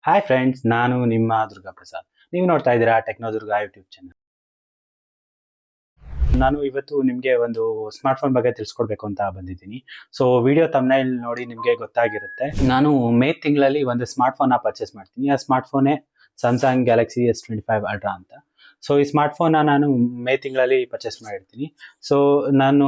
Hi friends, ನಾನು ನಿಮ್ಮ ದುರ್ಗಾ ಪ್ರಸಾದ್. ನೀವು ನೋಡ್ತಾ ಇದ್ದೀರಾ ಟೆಕ್ನೋ ದುರ್ಗಾ ಯೂಟ್ಯೂಬ್ ಚಾನಲ್. ನಾನು ಇವತ್ತು ನಿಮಗೆ ಒಂದು ಸ್ಮಾರ್ಟ್ ಫೋನ್ ಬಗ್ಗೆ ತಿಳಿಸ್ಕೊಡ್ಬೇಕು ಅಂತ ಬಂದಿದ್ದೀನಿ. ಸೊ ವಿಡಿಯೋ ತಮ್ನೈಲ್ ನೋಡಿ ನಿಮಗೆ ಗೊತ್ತಾಗಿರುತ್ತೆ. ನಾನು ಮೇ ತಿಂಗಳಲ್ಲಿ ಒಂದು ಸ್ಮಾರ್ಟ್ ಫೋನ್ ಪರ್ಚೇಸ್ ಮಾಡ್ತೀನಿ. ಆ ಸ್ಮಾರ್ಟ್ ಫೋನೇ ಸ್ಯಾಮ್ಸಂಗ್ ಗ್ಯಾಲಕ್ಸಿ S25 ಅಲ್ಟ್ರಾ ಅಂತ. ಸೊ ಈ ಸ್ಮಾರ್ಟ್ ಫೋನ್ ನಾನು ಮೇ ತಿಂಗಳಲ್ಲಿ ಪರ್ಚೇಸ್ ಮಾಡಿರ್ತೀನಿ. ಸೊ ನಾನು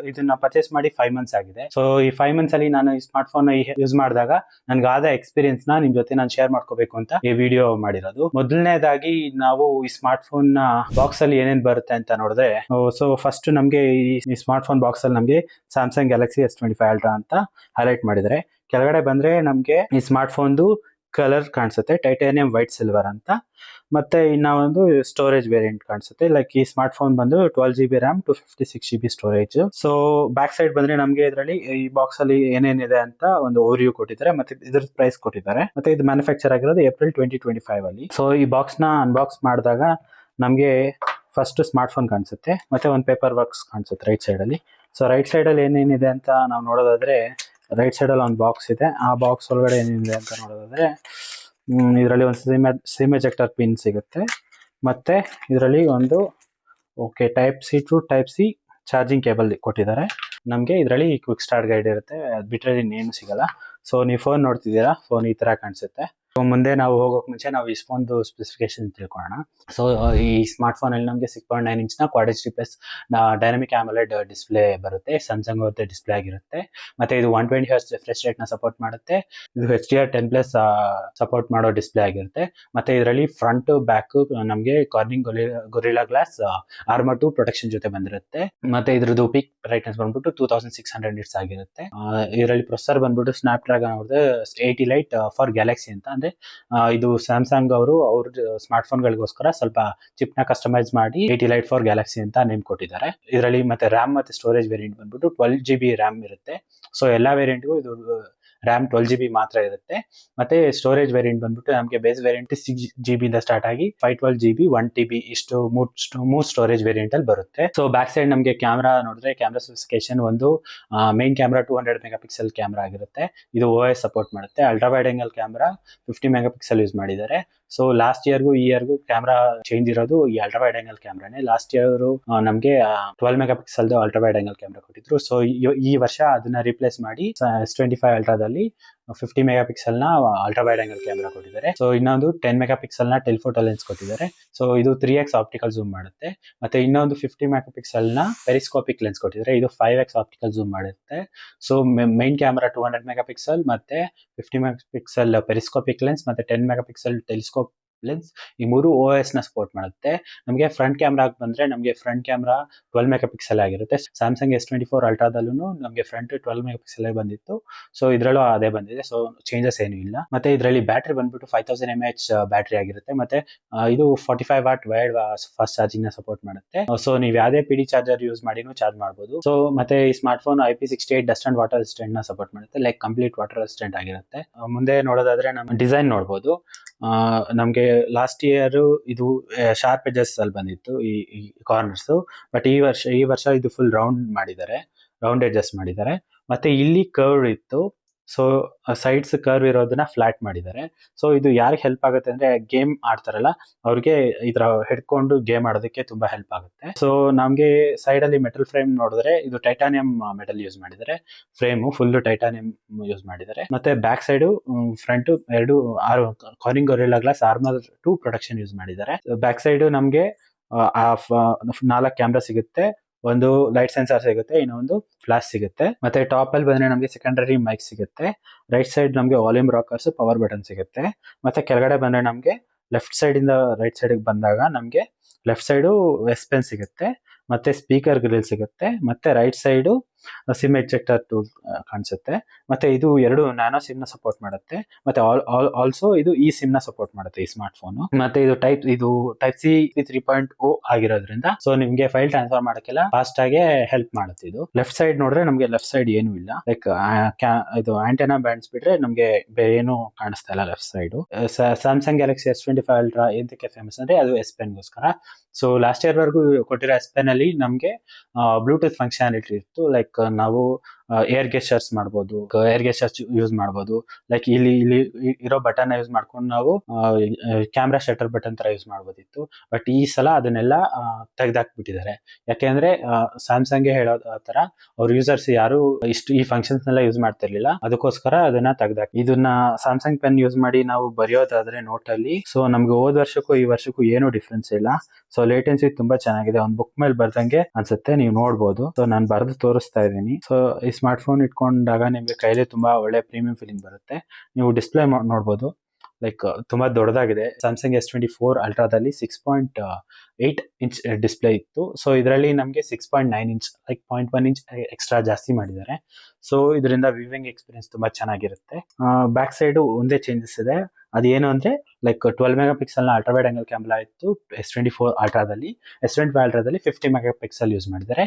ಇದನ್ನ ಪರ್ಚೇಸ್ ಮಾಡಿ 5 ಮಂತ್ಸ್ ಆಗಿದೆ. ಸೊ ಈ 5 ಮಂತ್ಸ್ ಅಲ್ಲಿ ನಾನು ಈ ಸ್ಮಾರ್ಟ್ ಫೋನ್ ಯೂಸ್ ಮಾಡಿದಾಗ ನನ್ಗಾದ ಎಕ್ಸ್ಪೀರಿಯನ್ಸ್ ನ ನಿಮ್ ಜೊತೆ ನಾನು ಶೇರ್ ಮಾಡ್ಕೋಬೇಕು ಅಂತ ಈ ವಿಡಿಯೋ ಮಾಡಿರೋದು. ಮೊದಲನೇದಾಗಿ ನಾವು ಈ ಸ್ಮಾರ್ಟ್ ಫೋನ್ ನ ಬಾಕ್ಸ್ ಅಲ್ಲಿ ಏನೇನ್ ಬರುತ್ತೆ ಅಂತ ನೋಡಿದ್ರೆ, ಸೊ ಫಸ್ಟ್ ನಮ್ಗೆ ಈ ಸ್ಮಾರ್ಟ್ ಫೋನ್ ಬಾಕ್ಸ್ ಅಲ್ಲಿ ನಮ್ಗೆ ಸ್ಯಾಮ್ಸಂಗ್ ಗ್ಯಾಲಕ್ಸಿ S25 ಅಲ್ಟ್ರಾ ಅಂತ ಹೈಲೈಟ್ ಮಾಡಿದರೆ, ಕೆಳಗಡೆ ಬಂದ್ರೆ ನಮ್ಗೆ ಈ ಸ್ಮಾರ್ಟ್ ಫೋನ್ದು ಕಲರ್ ಕಾಣಿಸುತ್ತೆ, ಟೈಟಾನಿಯಂ ವೈಟ್ ಸಿಲ್ವರ್ ಅಂತ. ಮತ್ತೆ ಇನ್ನ ಒಂದು ಸ್ಟೋರೇಜ್ ವೇರಿಯಂಟ್ ಕಾಣಿಸುತ್ತೆ. ಲೈಕ್ ಈ ಸ್ಮಾರ್ಟ್ ಫೋನ್ ಬಂದು 12GB RAM 256GB storage. So back side ಬಂದ್ರೆ ನಮ್ಗೆ ಇದರಲ್ಲಿ ಈ ಬಾಕ್ಸ್ ಅಲ್ಲಿ ಏನೇನಿದೆ ಅಂತ ಒಂದು ಓವರ್ವ್ಯೂ ಕೊಟ್ಟಿದ್ದಾರೆ, ಮತ್ತೆ ಇದ್ರ ಪ್ರೈಸ್ ಕೊಟ್ಟಿದ್ದಾರೆ. ಮತ್ತೆ ಇದು ಮ್ಯಾನುಫ್ಯಾಕ್ಚರ್ ಆಗಿರೋದು ಏಪ್ರಿಲ್ 2025 ಅಲ್ಲಿ. ಸೊ ಈ ಬಾಕ್ಸ್ ನ ಅನ್ಬಾಕ್ಸ್ ಮಾಡಿದಾಗ ನಮ್ಗೆ ಫಸ್ಟ್ ಸ್ಮಾರ್ಟ್ ಫೋನ್ ಕಾಣಿಸುತ್ತೆ, ಮತ್ತೆ ಒಂದು ಪೇಪರ್ ವರ್ಕ್ಸ್ ಕಾಣಿಸುತ್ತೆ ರೈಟ್ ಸೈಡ್ ಅಲ್ಲಿ. ಸೊ ರೈಟ್ ಸೈಡ್ ಅಲ್ಲಿ ಏನೇನಿದೆ ಅಂತ ನಾವು ನೋಡೋದಾದ್ರೆ, ರೈಟ್ ಸೈಡ್ ಅಲ್ಲಿ ಒಂದು ಬಾಕ್ಸ್ ಇದೆ. ಆ ಬಾಕ್ಸ್ ಒಳಗಡೆ ಏನಿದೆ ಅಂತ ನೋಡೋದಾದ್ರೆ, ಇದರಲ್ಲಿ ಒಂದು ಸಿಮ್ ಎಜೆಕ್ಟರ್ ಪಿನ್ ಸಿಗುತ್ತೆ. ಮತ್ತೆ ಇದರಲ್ಲಿ ಒಂದು type C to type C charging cable ಕೊಟ್ಟಿದ್ದಾರೆ. ನಮಗೆ ಇದರಲ್ಲಿ ಕ್ವಿಕ್ ಸ್ಟಾರ್ಟ್ ಗೈಡ್ ಇರುತ್ತೆ, ಅದು ಬಿಟ್ಟರೆ ಇನ್ನೇನು ಸಿಗಲ್ಲ. ಸೊ ನೀವು ಫೋನ್ ನೋಡ್ತಿದ್ದೀರಾ, ಫೋನ್ ಈ ತರ ಕಾಣಿಸುತ್ತೆ. ಮುಂದೆ ನಾವು ಹೋಗೋಕೆ ಮುಂಚೆ ನಾವು ಈ ಫೋನ್ದು ಸ್ಪೆಸಿಫಿಕೇಶನ್ ತಿಳ್ಕೊಳ್ಳೋಣ. ಸೊ ಈ ಸ್ಮಾರ್ಟ್ ಫೋನ್ ಅಲ್ಲಿ ನಮಗೆ 6.9 ಇಂಚ್ ನ quad HD plus dynamic AMOLED display ಬರುತ್ತೆ. ಸ್ಯಾಮ್ಸಂಗ್ ಅವ್ರದ್ದು ಡಿಸ್ಪ್ಲೇ ಆಗಿರುತ್ತೆ. ಮತ್ತೆ ಇದು 120Hz ರಿಫ್ರೆಶ್ ರೇಟ್ ನ ಸಪೋರ್ಟ್ ಮಾಡುತ್ತೆ. ಇದು HDR10+ ಸಪೋರ್ಟ್ ಮಾಡೋ ಡಿಸ್ಪ್ಲೇ ಆಗಿರುತ್ತೆ. ಮತ್ತೆ ಇದರಲ್ಲಿ ಫ್ರಂಟ್ ಬ್ಯಾಕ್ ನಮಗೆ Corning gorilla glass armour 2 protection ಜೊತೆ ಬಂದಿರುತ್ತೆ. ಮತ್ತೆ ಇದ್ರದ್ದು ಪೀಕ್ ಬ್ರೈಟ್ನೆಸ್ ಬಂದ್ಬಿಟ್ಟು 2600 ನಿಟ್ಸ್ ಆಗಿರುತ್ತೆ. ಇದರಲ್ಲಿ ಪ್ರೊಸೆಸರ್ ಬಂದ್ಬಿಟ್ಟು ಸ್ನ್ಯಾಪ್ ಡ್ರ್ಯಾಗನ್ ಅವ್ರದ್ದು 80 ಲೈಟ್ ಫಾರ್ ಗ್ಯಾಲಕ್ಸಿ ಅಂತ. ಅಂದ್ರೆ ಇದು ಸ್ಯಾಮ್ಸಂಗ್ ಅವರು ಅವ್ರ ಸ್ಮಾರ್ಟ್ ಫೋನ್ ಗಳಿಗೋಸ್ಕರ ಸ್ವಲ್ಪ ಚಿಪ್ ನ ಕಸ್ಟಮೈಸ್ ಮಾಡಿ 80 ಲೈಟ್ ಫಾರ್ ಗ್ಯಾಲಕ್ಸಿ ಅಂತ ನೇಮ್ ಕೊಟ್ಟಿದ್ದಾರೆ. ಇದರಲ್ಲಿ ಮತ್ತೆ ರ್ಯಾಮ್ ಮತ್ತೆ ಸ್ಟೋರೇಜ್ ವೇರಿಯಂಟ್ ಬಂದ್ಬಿಟ್ಟು 12GB ರ್ಯಾಮ್ ಇರುತ್ತೆ. ಸೊ ಎಲ್ಲಾ ವೇರಿಯಂಟ್ಗೂ ಇದು ರ್ಯಾಮ್ 12GB ಮಾತ್ರ ಇರುತ್ತೆ. ಮತ್ತೆ ಸ್ಟೋರೇಜ್ ವೇರಿಯಂಟ್ ಬಂದ್ಬಿಟ್ಟು ನಮಗೆ ಬೇಸ್ ವೇರಿಯಂಟ್ 6GB ಇಂದ ಸ್ಟಾರ್ಟ್ ಆಗಿ 512GB 1TB ಇಷ್ಟು ಮೂರ್ ಸ್ಟೋರೇಜ್ ವೇರಿಯಂಟ್ ಅಲ್ಲಿ ಬರುತ್ತೆ. ಸೊ ಬ್ಯಾಕ್ ಸೈಡ್ ನಮಗೆ ಕ್ಯಾಮ್ರಾ ನೋಡಿದ್ರೆ, ಕ್ಯಾಮ್ರಾ ಸ್ಪೆಸಿಫಿಕೇಶನ್ ಒಂದು ಮೇನ್ ಕ್ಯಾಮ್ರಾ 200 ಮೆಗಾಪಿಕ್ಸೆಲ್ ಕ್ಯಾಮ್ರಾ ಆಗಿರುತ್ತೆ. ಇದು OIS ಸಪೋರ್ಟ್ ಮಾಡುತ್ತೆ. Ultra wide angle camera 50 megapixel use ಮಾಡಿದ್ದಾರೆ. ಸೊ ಲಾಸ್ಟ್ ಇಯರ್ಗೂ ಈ ಇಯರ್ಗೂ ಕ್ಯಾಮ್ರಾ ಚೇಂಜ್ ಇರೋದು ಈ ಅಲ್ಟ್ರಾ ವೈಡ್ ಆಂಗಲ್ ಕ್ಯಾಮ್ರಾನೇ. ಲಾಸ್ಟ್ ಇಯರ್ ನಮಗೆ 12 megapixel ultra wide angle camera ಕೊಟ್ಟಿದ್ರು. ಸೊ ಈ ವರ್ಷ ಅದನ್ನ ರಿಪ್ಲೇಸ್ ಮಾಡಿ S25 ಅಲ್ಟ್ರಾದಲ್ಲಿ 50 ಮೆಗಾಪಿಕ್ಸೆಲ್ ನ ಅಲ್ಟ್ರಾ ವೈಡ್ ಆಂಗಲ್ ಕ್ಯಾಮ್ರಾ ಕೊಟ್ಟಿದ್ದಾರೆ. ಸೊ ಇನ್ನೊಂದು 10 ಮೆಗಾಪಿಕ್ಸೆಲ್ ನ ಟೆಲಿಫೋಟೋ ಲೆನ್ಸ್ ಕೊಟ್ಟಿದ್ದಾರೆ. ಸೊ ಇದು 3x ಆಪ್ಟಿಕಲ್ ಝೂಮ್ ಮಾಡುತ್ತೆ. ಮತ್ತೆ ಇನ್ನೊಂದು 50 ಮೆಗಾಪಿಕ್ಸೆಲ್ ನ ಪೆರಿಸ್ಕೋಪಿಕ್ ಲೆನ್ಸ್ ಕೊಟ್ಟಿದ್ದಾರೆ. ಇದು 5x ಆಪ್ಟಿಕಲ್ ಝೂಮ್ ಮಾಡುತ್ತೆ. ಸೊ ಮೈನ್ ಕ್ಯಾಮ್ರಾ 200 ಮೆಗಾಪಿಕ್ಸೆಲ್ ಮತ್ತೆ 50 ಮೆಗಾಪಿಕ್ಸೆಲ್ ಪೆರಿಸ್ಕೋಪಿಕ್ ಲೆನ್ಸ್ ಮತ್ತೆ 10 ಮೆಗಾಪಿಕ್ಸೆಲ್ ಟೆಲಿಸ್ಕೋಪ್ ಲೆನ್ಸ್, ಈ ಮೂರು OIS ನ ಸಪೋರ್ಟ್ ಮಾಡುತ್ತೆ. ನಮಗೆ ಫ್ರಂಟ್ ಕ್ಯಾಮ್ರಾ ಬಂದ್ರೆ ನಮಗೆ ಫ್ರಂಟ್ ಕ್ಯಾಮ್ರಾ 12 ಮೆಗಾಪಿಕ್ಸೆಲ್ ಆಗಿರುತ್ತೆ. ಸ್ಯಾಮ್ಸಂಗ್ S24 ಅಲ್ಟ್ರಾದಲ್ಲೂ ನಮಗೆ ಫ್ರಂಟ್ 12 ಮೆಗಾಪಿಕ್ಸೆಲ್ ಬಂದಿತ್ತು. ಸೊ ಇದ್ರಲ್ಲೂ ಅದೇ ಬಂದಿದೆ. ಸೊ ಚೇಂಜಸ್ ಏನು ಇಲ್ಲ. ಮತ್ತೆ ಇದರಲ್ಲಿ ಬ್ಯಾಟ್ರಿ ಬಂದ್ಬಿಟ್ಟು 5000 mAh ಬ್ಯಾಟ್ರಿ ಆಗಿರುತ್ತೆ. ಮತ್ತೆ ಇದು 45 ವಾಟ್ ವೈರ್ಡ್ ಫಾಸ್ಟ್ ಚಾರ್ಜಿಂಗ್ ನ ಸಪೋರ್ಟ್ ಮಾಡುತ್ತೆ. ಸೊ ನೀವು ಯಾವುದೇ PD ಚಾರ್ಜರ್ ಯೂಸ್ ಮಾಡಿನೂ ಚಾರ್ಜ್ ಮಾಡಬಹುದು. ಸೊ ಮತ್ತೆ ಈ smart phone IP68 dust and water resistant ನ ಸಪೋರ್ಟ್ ಮಾಡುತ್ತೆ. ಲೈಕ್ ಕಂಪ್ಲೀಟ್ ವಾಟರ್ ರೆಸಿಸ್ಟೆಂಟ್ ಆಗಿರುತ್ತೆ. ಮುಂದೆ ನೋಡೋದಾದ್ರೆ ನಮ್ಮ ಡಿಸೈನ್ ನೋಡಬಹುದು. ನಮಗೆ ಲಾಸ್ಟ್ ಇಯರ್ ಇದು ಶಾರ್ಪ್ ಎಜಸ್ ಅಲ್ಲಿ ಬಂದಿತ್ತು ಈ ಕಾರ್ನರ್ಸ್. ಬಟ್ ಈ ವರ್ಷ ಇದು ಫುಲ್ ರೌಂಡ್ ಎಜಸ್ ಮಾಡಿದ್ದಾರೆ. ಮತ್ತೆ ಇಲ್ಲಿ ಕರ್ವ್ ಇತ್ತು. ಸೊ ಸೈಡ್ಸ್ ಕರ್ವ್ ಇರೋದನ್ನ ಫ್ಲಾಟ್ ಮಾಡಿದ್ದಾರೆ. ಸೊ ಇದು ಯಾರಿಗೆ ಹೆಲ್ಪ್ ಆಗುತ್ತೆ ಅಂದ್ರೆ, ಗೇಮ್ ಆಡ್ತಾರಲ್ಲ ಅವ್ರಿಗೆ ಇದ್ರ ಹಿಡ್ಕೊಂಡು ಗೇಮ್ ಆಡೋದಕ್ಕೆ ತುಂಬಾ ಹೆಲ್ಪ್ ಆಗುತ್ತೆ. ಸೊ ನಮ್ಗೆ ಸೈಡ್ ಅಲ್ಲಿ ಮೆಟಲ್ ಫ್ರೇಮ್ ನೋಡಿದ್ರೆ, ಇದು ಟೈಟಾನಿಯಂ ಮೆಟಲ್ ಯೂಸ್ ಮಾಡಿದ್ದಾರೆ. ಫ್ರೇಮ್ ಫುಲ್ ಟೈಟಾನಿಯಂ ಯೂಸ್ ಮಾಡಿದ್ದಾರೆ. ಮತ್ತೆ ಬ್ಯಾಕ್ ಸೈಡ್ ಫ್ರಂಟ್ ಎರಡು Corning gorilla glass armour 2 protection use ಮಾಡಿದ್ದಾರೆ. ಬ್ಯಾಕ್ ಸೈಡ್ ನಮ್ಗೆ 4 ಕ್ಯಾಮ್ರಾ ಸಿಗುತ್ತೆ, ಒಂದು ಲೈಟ್ ಸೆನ್ಸಾರ್ ಸಿಗುತ್ತೆ, ಇನ್ನೊಂದು ಫ್ಲಾಶ್ ಸಿಗುತ್ತೆ. ಮತ್ತೆ ಟಾಪ್ ಅಲ್ಲಿ ಬಂದ್ರೆ ನಮಗೆ ಸೆಕೆಂಡರಿ ಮೈಕ್ ಸಿಗುತ್ತೆ. ರೈಟ್ ಸೈಡ್ ನಮಗೆ ವಾಲ್ಯೂಮ್ ರಾಕರ್ಸ್, ಪವರ್ ಬಟನ್ ಸಿಗುತ್ತೆ. ಮತ್ತೆ ಕೆಳಗಡೆ ಬಂದ್ರೆ ನಮಗೆ ಲೆಫ್ಟ್ ಸೈಡ್ ಇಂದ ರೈಟ್ ಸೈಡ್ ಬಂದಾಗ ನಮಗೆ ಲೆಫ್ಟ್ ಸೈಡ್ ಎಸ್ ಪೆನ್ ಸಿಗುತ್ತೆ, ಮತ್ತೆ ಸ್ಪೀಕರ್ ಗ್ರಿಲ್ ಸಿಗುತ್ತೆ. ಮತ್ತೆ right side sim ejector tool ಕಾಣಿಸುತ್ತೆ. ಮತ್ತೆ ಇದು ಎರಡು ನ್ಯಾನೋ ಸಿಮ್ ನ ಸಪೋರ್ಟ್ ಮಾಡುತ್ತೆ. ಮತ್ತೆ ಆಲ್ಸೋ ಇದು ಈ ಸಿಮ್ ನ ಸಪೋರ್ಟ್ ಮಾಡುತ್ತೆ ಈ ಸ್ಮಾರ್ಟ್ ಫೋನ್. ಮತ್ತೆ ಇದು ಟೈಪ್ ಸಿ 3.0 ಆಗಿರೋದ್ರಿಂದ ಸೊ ನಿಮ್ಗೆ ಫೈಲ್ ಟ್ರಾನ್ಸ್ಫರ್ ಮಾಡಕ್ಕೆಲ್ಲ ಫಾಸ್ಟ್ ಆಗಿ ಹೆಲ್ಪ್ ಮಾಡುತ್ತೆ ಇದು. ಲೆಫ್ಟ್ ಸೈಡ್ ನೋಡಿದ್ರೆ ನಮ್ಗೆ ಲೆಫ್ಟ್ ಸೈಡ್ ಏನು ಇಲ್ಲ. ಲೈಕ್ ಇದು ಆಂಟೆನಾ ಬ್ಯಾಂಡ್ಸ್ ಬಿಟ್ರೆ ನಮ್ಗೆ ಬೇರೆ ಏನು ಕಾಣಿಸ್ತಾ ಇಲ್ಲ left side. Samsung Galaxy S25 ultra ಎಂತಕ್ಕೆ ಫೇಮಸ್ ಅಂದ್ರೆ ಅದು S Pen ಗೋಸ್ಕರ. ಸೊ ಲಾಸ್ಟ್ ಇಯರ್ ವರೆಗೂ ಕೊಟ್ಟಿರೋ S Pen ಅಲ್ಲಿ ನಮ್ಗೆ ಬ್ಲೂಟೂತ್ ಫಂಕ್ಷನಾಲಿಟಿ ಇತ್ತು. ಲೈಕ್ ನಾವು ಏರ್ ಗೆಸ್ಚರ್ಸ್ ಮಾಡ್ಬೋದು, ಏರ್ ಗೆಸ್ಚರ್ಸ್ ಯೂಸ್ ಮಾಡ್ಬೋದು. ಲೈಕ್ ಇಲ್ಲಿ ಇರೋ ಬಟನ್ ಯೂಸ್ ಮಾಡ್ಕೊಂಡು ನಾವು ಕ್ಯಾಮ್ರಾ ಶಟರ್ ಬಟನ್ ತರ ಯೂಸ್ ಮಾಡ್ಬೋದಿತ್ತು. ಬಟ್ ಈ ಸಲ ಅದನ್ನೆಲ್ಲ ತೆಗೆದಾಕ್ಬಿಟ್ಟಿದ್ದಾರೆ. ಯಾಕೆಂದ್ರೆ ಸ್ಯಾಮ್ಸಂಗ್ಗೆ ಹೇಳೋ ತರ ಅವ್ರ ಯೂಸರ್ಸ್ ಯಾರು ಈ ಫಂಕ್ಷನ್ಸ್ ನೆಲ್ಲ ಯೂಸ್ ಮಾಡ್ತಿರ್ಲಿಲ್ಲ, ಅದಕ್ಕೋಸ್ಕರ ಅದನ್ನ ತೆಗ್ದಾಕಿ. ಇದನ್ನ ಸ್ಯಾಮ್ಸಂಗ್ ಪೆನ್ ಯೂಸ್ ಮಾಡಿ ನಾವು ಬರೆಯೋದಾದ್ರೆ ನೋಟ್ ಅಲ್ಲಿ, ಸೊ ನಮ್ಗೆ ಹೋದ ವರ್ಷಕ್ಕೂ ಈ ವರ್ಷಕ್ಕೂ ಏನೂ ಡಿಫ್ರೆನ್ಸ್ ಇಲ್ಲ. ಸೊ ಲೇಟೆನ್ಸಿ ತುಂಬಾ ಚೆನ್ನಾಗಿದೆ, ಒಂದು ಬುಕ್ ಮೇಲೆ ಬರ್ದಂಗೆ ಅನ್ಸುತ್ತೆ, ನೀವು ನೋಡ್ಬೋದು. ಸೊ ನಾನು ಬರೆದು ತೋರಿಸ್ತಾ ಇದ್ದೀನಿ. ಸೊ ಈ ಸ್ಮಾರ್ಟ್ ಫೋನ್ ಇಟ್ಕೊಂಡಾಗ ನಿಮ್ಗೆ ಕೈಲಿ ತುಂಬಾ ಒಳ್ಳೆ ಪ್ರೀಮಿಯಂ ಫೀಲಿಂಗ್ ಬರುತ್ತೆ. ನೀವು ಡಿಸ್ಪ್ಲೇ ನೋಡ್ಬೋದು, ಲೈಕ್ ತುಂಬಾ ದೊಡ್ಡದಾಗಿದೆ. ಸ್ಯಾಮ್ಸಂಗ್ S24 ಅಲ್ಟ್ರಾದಲ್ಲಿ 6.8 ಇಂಚ್ ಡಿಸ್ಪ್ಲೇ ಇತ್ತು. ಸೊ ಇದರಲ್ಲಿ ನಮಗೆ 6.9 ಇಂಚ್, ಲೈಕ್ 0.1 ಇಂಚ್ ಎಕ್ಸ್ಟ್ರಾ ಜಾಸ್ತಿ ಮಾಡಿದ್ದಾರೆ. ಸೊ ಇದರಿಂದ ವ್ಯೂವಿಂಗ್ ಎಕ್ಸ್ಪೀರಿಯನ್ಸ್ ತುಂಬಾ ಚೆನ್ನಾಗಿರುತ್ತೆ. ಬ್ಯಾಕ್ ಸೈಡ್ ಒಂದೇ ಚೇಂಜಸ್ ಇದೆ, ಅದೇನು ಅಂದ್ರೆ ಲೈಕ್ 12 ಮೆಗಾ ಪಿಕ್ಸೆಲ್ ನ ಅಲ್ಟ್ರಾ ವೈಡ್ ಆಂಗಲ್ ಕ್ಯಾಮ್ರಾ ಇತ್ತು S24 ಅಲ್ಟ್ರಾದಲ್ಲಿ. S25 ಅಲ್ಟ್ರಾದಲ್ಲಿ 50 ಮೆಗಾ ಪಿಕ್ಸೆಲ್ ಯೂಸ್ ಮಾಡಿದ್ದಾರೆ.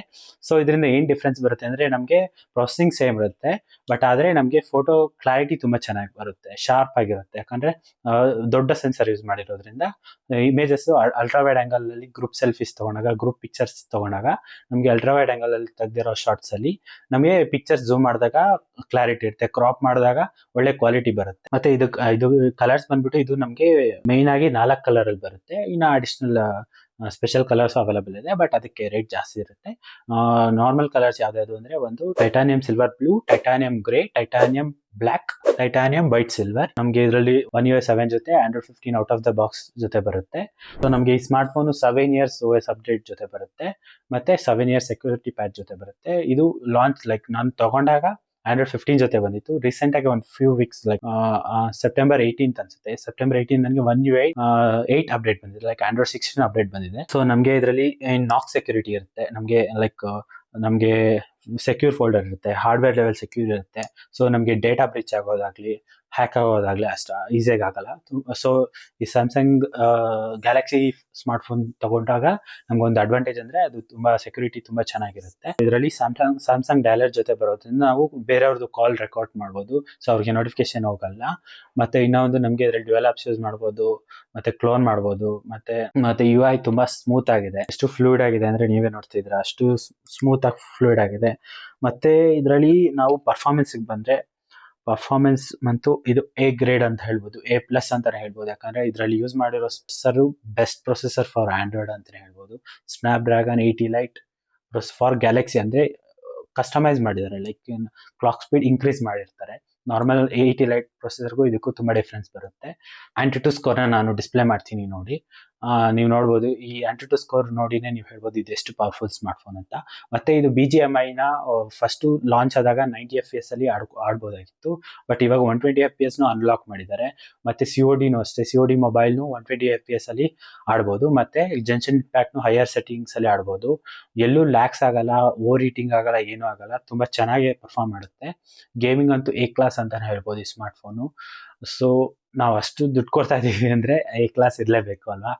ಸೊ ಇದರಿಂದ ಏನ್ ಡಿಫ್ರೆನ್ಸ್ ಬರುತ್ತೆ ಅಂದ್ರೆ ನಮಗೆ ಪ್ರೊಸೆಸಿಂಗ್ ಸೇಮ್ ಇರುತ್ತೆ, ಬಟ್ ಆದ್ರೆ ನಮಗೆ ಫೋಟೋ ಕ್ಲಾರಿಟಿ ತುಂಬಾ ಚೆನ್ನಾಗಿ ಬರುತ್ತೆ, ಶಾರ್ಪ್ ಆಗಿರುತ್ತೆ. ಯಾಕಂದ್ರೆ ದೊಡ್ಡ ಸೆನ್ಸರ್ ಯೂಸ್ ಮಾಡಿರೋದ್ರಿಂದ ಇಮೇಜಸ್ ಅಲ್ಟ್ರಾ ವೈಡ್ ಆಂಗಲ್ ಅಲ್ಲಿ ಗ್ರೂಪ್ ಸೆಲ್ಫೀಸ್ ತಗೊಂಡಾಗ, ಗ್ರೂಪ್ ಪಿಕ್ಚರ್ಸ್ ತಗೊಂಡಾಗ ನಮಗೆ ಅಲ್ಟ್ರಾ ವೈಡ್ ಆಂಗಲ್ ಅಲ್ಲಿ ತೆಗೆದಿರೋ ಶಾರ್ಟ್ಸ್ ಅಲ್ಲಿ ನಮಗೆ ಪಿಕ್ಚರ್ಸ್ ಝೂಮ್ ಮಾಡಿದಾಗ ಕ್ಲಾರಿಟಿ ಇರುತ್ತೆ, ಕ್ರಾಪ್ ಮಾಡಿದಾಗ ಒಳ್ಳೆ ಕ್ವಾಲಿಟಿ ಬರುತ್ತೆ. ಮತ್ತೆ ಇದು ಕಲರ್ಸ್ ಬಂದ್ಬಿಟ್ಟು ಇದು ನಮಗೆ ಮೈನ್ ಆಗಿ 4 ಕಲರ್ ಅಲ್ಲಿ ಬರುತ್ತೆ. ಇನ್ನು ಅಡಿಷನಲ್ ಸ್ಪೆಷಲ್ ಕಲರ್ಸ್ ಅವೈಲೇಬಲ್ ಇದೆ, ಬಟ್ ಅದಕ್ಕೆ ರೇಟ್ ಜಾಸ್ತಿ ಇರುತ್ತೆ. ನಾರ್ಮಲ್ ಕಲರ್ಸ್ ಯಾವ್ದು ಅಂದ್ರೆ ಒಂದು titanium silver blue, titanium grey, titanium black, titanium white silver. ನಮಗೆ ಇದರಲ್ಲಿ One UI 7 ಜೊತೆ Android 15 out of the box ಜೊತೆ ಬರುತ್ತೆ. ಸೊ ನಮಗೆ ಈ smart phone 7 years OS update ಜೊತೆ ಬರುತ್ತೆ, ಮತ್ತೆ 7 ಇಯರ್ಸ್ ಸೆಕ್ಯೂರಿಟಿ ಪ್ಯಾಚ್ ಜೊತೆ ಬರುತ್ತೆ. ಇದು ಲಾಂಚ್ ಲೈಕ್ ನಾನು ತಗೊಂಡಾಗ Android 15 ಜೊತೆ ಬಂದಿತ್ತು. ರೀಸೆಂಟ್ ಆಗಿ ಒಂದು ಫ್ಯೂ ವೀಕ್ಸ್ ಲೈಕ್ ಸೆಪ್ಟೆಂಬರ್ 18 ಅನ್ಸುತ್ತೆ, ಸೆಪ್ಟೆಂಬರ್ 18 ನನಗೆ One UI 8 ಅಪ್ಡೇಟ್ ಬಂದಿದೆ, ಲೈಕ್ Android 16 ಅಪ್ಡೇಟ್ ಬಂದಿದೆ. ಸೊ ನಮಗೆ ಇದರಲ್ಲಿ ನಾಕ್ ಸೆಕ್ಯೂರಿಟಿ ಇರುತ್ತೆ, ನಮಗೆ ಸೆಕ್ಯೂರ್ ಫೋಲ್ಡರ್ ಇರುತ್ತೆ, ಹಾರ್ಡ್ವೇರ್ ಲೆವೆಲ್ ಸೆಕ್ಯೂರ್ ಇರುತ್ತೆ. ಸೊ ನಮಗೆ ಡೇಟಾ ಬ್ರೀಚ್ ಆಗೋದಾಗ್ಲಿ, ಹ್ಯಾಕ್ ಆಗೋದಾಗ್ಲಿ ಅಷ್ಟ ಈಸಿಯಾಗಿ ಆಗಲ್ಲ. ಸೊ ಈ ಸ್ಯಾಮ್ಸಂಗ್ ಗ್ಯಾಲಕ್ಸಿ ಸ್ಮಾರ್ಟ್ ಫೋನ್ ತಗೊಂಡಾಗ ನಮ್ಗೊಂದು ಅಡ್ವಾಂಟೇಜ್ ಅಂದ್ರೆ ಅದು ತುಂಬಾ ಸೆಕ್ಯೂರಿಟಿ ತುಂಬಾ ಚೆನ್ನಾಗಿರುತ್ತೆ. ಇದರಲ್ಲಿ ಸ್ಯಾಮ್ಸಂಗ್ ಡಯಲರ್ ಜೊತೆ ಬರೋದ್ರಿಂದ ನಾವು ಬೇರೆಯವ್ರದ್ದು ಕಾಲ್ ರೆಕಾರ್ಡ್ ಮಾಡ್ಬೋದು, ಸೊ ಅವ್ರಿಗೆ ನೋಟಿಫಿಕೇಶನ್ ಹೋಗಲ್ಲ. ಮತ್ತೆ ಇನ್ನೊಂದು ನಮಗೆ ಇದರಲ್ಲಿ ಡ್ಯುಯಲ್ ಆಪ್ಸ್ ಯೂಸ್ ಮಾಡ್ಬೋದು, ಮತ್ತೆ ಕ್ಲೋನ್ ಮಾಡ್ಬೋದು. ಮತ್ತೆ UI ತುಂಬಾ ಸ್ಮೂತ್ ಆಗಿದೆ, ಎಷ್ಟು ಫ್ಲೂಯಿಡ್ ಆಗಿದೆ ಅಂದ್ರೆ ನೀವೇ ನೋಡ್ತಿದ್ರ, ಅಷ್ಟು ಸ್ಮೂತ್ ಆಗಿ ಫ್ಲೂಯಿಡ್ ಆಗಿದೆ. ಮತ್ತೆ ಇದರಲ್ಲಿ ನಾವು ಪರ್ಫಾರ್ಮೆನ್ಸ್ ಬಂದ್ರೆ, ಪರ್ಫಾರ್ಮೆನ್ಸ್ ಅಂತೂ ಇದು A ಗ್ರೇಡ್ ಅಂತ ಹೇಳ್ಬೋದು, A+ ಅಂತಾನೆ ಹೇಳ್ಬೋದು. ಯಾಕಂದ್ರೆ ಇದರಲ್ಲಿ ಯೂಸ್ ಮಾಡಿರೋ processor best processor for Android ಅಂತಾನೆ ಹೇಳ್ಬೋದು. Snap dragon 80 light for Galaxy ಅಂದ್ರೆ ಕಸ್ಟಮೈಸ್ ಮಾಡಿದ್ದಾರೆ, ಲೈಕ್ ಕ್ಲಾಕ್ ಸ್ಪೀಡ್ ಇನ್ಕ್ರೀಸ್ ಮಾಡಿರ್ತಾರೆ. ನಾರ್ಮಲ್ 80 ಲೈಟ್ ಪ್ರೊಸೆಸರ್ಗೂ ಇದಕ್ಕೂ ತುಂಬಾ ಡಿಫ್ರೆನ್ಸ್ ಬರುತ್ತೆ. Antutu ಸ್ಕೋರ್ನ ನಾನು ಡಿಸ್ಪ್ಲೇ ಮಾಡ್ತೀನಿ ನೋಡಿ, ನೀವು ನೋಡ್ಬೋದು. ಈ Antutu ಸ್ಕೋರ್ ನೋಡಿನೇ ನೀವು ಹೇಳ್ಬೋದು ಇದು ಎಷ್ಟು ಪವರ್ಫುಲ್ ಸ್ಮಾರ್ಟ್ ಫೋನ್ ಅಂತ. ಮತ್ತೆ ಇದು BGMI ನ ಫಸ್ಟ್ ಲಾಂಚ್ ಆದಾಗ 90 FPS ಅಲ್ಲಿ ಆಡ್ಬೋದಾಗಿತ್ತು, ಬಟ್ ಇವಾಗ 120 FPS ಅನ್ಲಾಕ್ ಮಾಡಿದ್ದಾರೆ. ಮತ್ತೆ CODನೂ ಅಷ್ಟೇ, COD ಮೊಬೈಲ್ನು 120 FPS ಅಲ್ಲಿ ಆಡ್ಬೋದು. ಮತ್ತೆ ಜೆನ್ಷನ್ ಇಂಪ್ಯಾಕ್ಟ್ನು ಹೈಯರ್ ಸೆಟ್ಟಿಂಗ್ಸ್ ಅಲ್ಲಿ ಆಡ್ಬೋದು. ಎಲ್ಲೂ ಲ್ಯಾಕ್ಸ್ ಆಗಲ್ಲ, ಓವರ್ ಹೀಟಿಂಗ್ ಆಗಲ್ಲ, ಏನೂ ಆಗಲ್ಲ, ತುಂಬಾ ಚೆನ್ನಾಗಿ ಪರ್ಫಾರ್ಮ್ ಮಾಡುತ್ತೆ. ಗೇಮಿಂಗ್ ಅಂತೂ A ಕ್ಲಾಸ್ ಅಂತಾನೆ ಹೇಳ್ಬೋದು ಈ ಸ್ಮಾರ್ಟ್ ಫೋನು. ಸೊ ನಾವು ಅಷ್ಟು ದುಡ್ಡು ಕೊಡ್ತಾ ಇದೀವಿ ಅಂದ್ರೆ A ಕ್ಲಾಸ್ ಇರ್ಲೇಬೇಕು ಅಲ್ವಾ.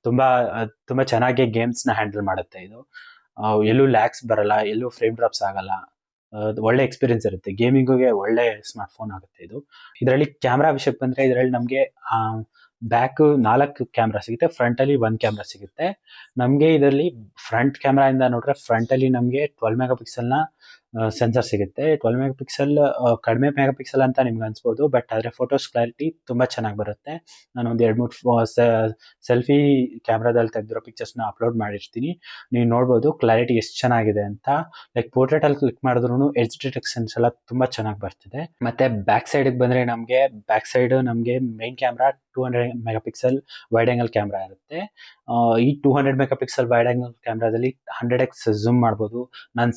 ತುಂಬಾ ಚೆನ್ನಾಗಿ ಗೇಮ್ಸ್ ನ ಹ್ಯಾಂಡಲ್ ಮಾಡುತ್ತೆ ಇದು. ಎಲ್ಲೂ ಲ್ಯಾಕ್ಸ್ ಬರಲ್ಲ, ಎಲ್ಲೂ ಫ್ರೇಮ್ ಡ್ರಾಪ್ಸ್ ಆಗಲ್ಲ, ಒಳ್ಳೆ ಎಕ್ಸ್ಪೀರಿಯನ್ಸ್ ಇರುತ್ತೆ. ಗೇಮಿಂಗ್ಗೆ ಒಳ್ಳೆ ಸ್ಮಾರ್ಟ್ ಫೋನ್ ಆಗುತ್ತೆ ಇದು. ಇದರಲ್ಲಿ ಕ್ಯಾಮ್ರಾ ವಿಷಯಕ್ಕೆ ಬಂದ್ರೆ ಇದರಲ್ಲಿ ನಮಗೆ ಬ್ಯಾಕ್ 4 ಕ್ಯಾಮ್ರಾ ಸಿಗುತ್ತೆ, ಫ್ರಂಟ್ ಅಲ್ಲಿ 1 ಕ್ಯಾಮ್ರಾ ಸಿಗುತ್ತೆ. ನಮಗೆ ಇದರಲ್ಲಿ ಫ್ರಂಟ್ ಕ್ಯಾಮ್ರಾ ಇಂದ ನೋಡ್ರೆ ಫ್ರಂಟ್ ಅಲ್ಲಿ ನಮಗೆ 12 ಮೆಗಾ ಪಿಕ್ಸೆಲ್ ನ ಸೆನ್ಸರ್ ಸಿಗುತ್ತೆ. 12 ಮೆಗಾ ಪಿಕ್ಸೆಲ್ ಕಡಿಮೆ ಮೆಗಾ ಪಿಕ್ಸೆಲ್ ಅಂತ ನಿಮ್ಗೆ ಅನ್ಸ್ಬೋದು, ಬಟ್ ಆದ್ರೆ ಫೋಟೋಸ್ ಕ್ಲಾರಿಟಿ ತುಂಬಾ ಚೆನ್ನಾಗಿ ಬರುತ್ತೆ. ನಾನು ಒಂದು 2-3 ಸೆಲ್ಫಿ ಕ್ಯಾಮ್ರಾದಲ್ಲಿ ತೆಗೆದಿರೋ ಪಿಕ್ಚರ್ಸ್ ನ ಅಪ್ಲೋಡ್ ಮಾಡಿರ್ತೀನಿ, ನೀವು ನೋಡ್ಬೋದು ಕ್ಲಾರಿಟಿ ಎಷ್ಟು ಚೆನ್ನಾಗಿದೆ ಅಂತ. ಲೈಕ್ ಪೋರ್ಟ್ರೇಟ್ ಅಲ್ಲಿ ಕ್ಲಿಕ್ ಮಾಡಿದ್ರು ಎಡ್ಜ್ ಡಿಟೆಕ್ಷನ್ಸ್ ಎಲ್ಲ ತುಂಬಾ ಚೆನ್ನಾಗಿ ಬರ್ತಿದೆ. ಮತ್ತೆ ಬ್ಯಾಕ್ ಸೈಡ್ ಬಂದ್ರೆ ಬ್ಯಾಕ್ ಸೈಡ್ ನಮಗೆ main camera 200 megapixel wide angle camera ಇರುತ್ತೆ. ಈ 200 ಮೆಗಾ ಪಿಕ್ಸೆಲ್ ವೈಡ್ ಆಂಗಲ್ ಕ್ಯಾಮ್ರಾದಲ್ಲಿ 100x ಝೂಮ್ ಮಾಡ್ಬೋದು. ನಾನು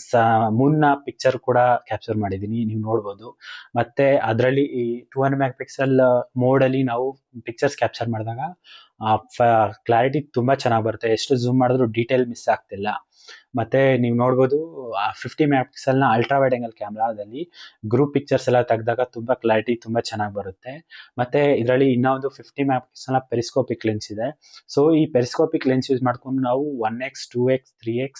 ಮೂನ್ನ ಪಿಕ್ಚರ್ ಕೂಡ ಕ್ಯಾಪ್ಚರ್ ಮಾಡಿದ್ದೀನಿ, ನೀವು ನೋಡ್ಬೋದು. ಮತ್ತೆ ಅದರಲ್ಲಿ ಈ 200 ಮೆಗಾ ಪಿಕ್ಸೆಲ್ ಮೋಡ್ ಅಲ್ಲಿ ನಾವು ಪಿಕ್ಚರ್ಸ್ ಕ್ಯಾಪ್ಚರ್ ಮಾಡಿದಾಗ ಕ್ಲಾರಿಟಿ ತುಂಬಾ ಚೆನ್ನಾಗಿ ಬರುತ್ತೆ, ಎಷ್ಟು ಝೂಮ್ ಮಾಡಿದ್ರು ಡೀಟೇಲ್ ಮಿಸ್ ಆಗ್ತಿಲ್ಲ. ಮತ್ತೆ ನೀವು ನೋಡ್ಬೋದು 50 ಮೆಗಾ ಪಿಕ್ಸೆಲ್ ನ ಅಲ್ಟ್ರಾ ವೈಡ್ ಆಂಗಲ್ ಕ್ಯಾಮ್ರಾದಲ್ಲಿ ಗ್ರೂಪ್ ಪಿಕ್ಚರ್ಸ್ ಎಲ್ಲ ತೆಗೆದಾಗ ತುಂಬಾ ಕ್ಲಾರಿಟಿ ತುಂಬಾ ಚೆನ್ನಾಗಿ ಬರುತ್ತೆ. ಮತ್ತೆ ಇದರಲ್ಲಿ ಇನ್ನೊಂದು 50 ಮೆಗಾ ಪಿಕ್ಸೆಲ್ ನ ಪೆರಿಸ್ಕೋಪಿಕ್ ಲೆನ್ಸ್ ಇದೆ. ಸೊ ಈ ಪೆರಿಸ್ಕೋಪಿಕ್ ಲೆನ್ಸ್ ಯೂಸ್ ಮಾಡ್ಕೊಂಡು ನಾವು 1x 2x 3x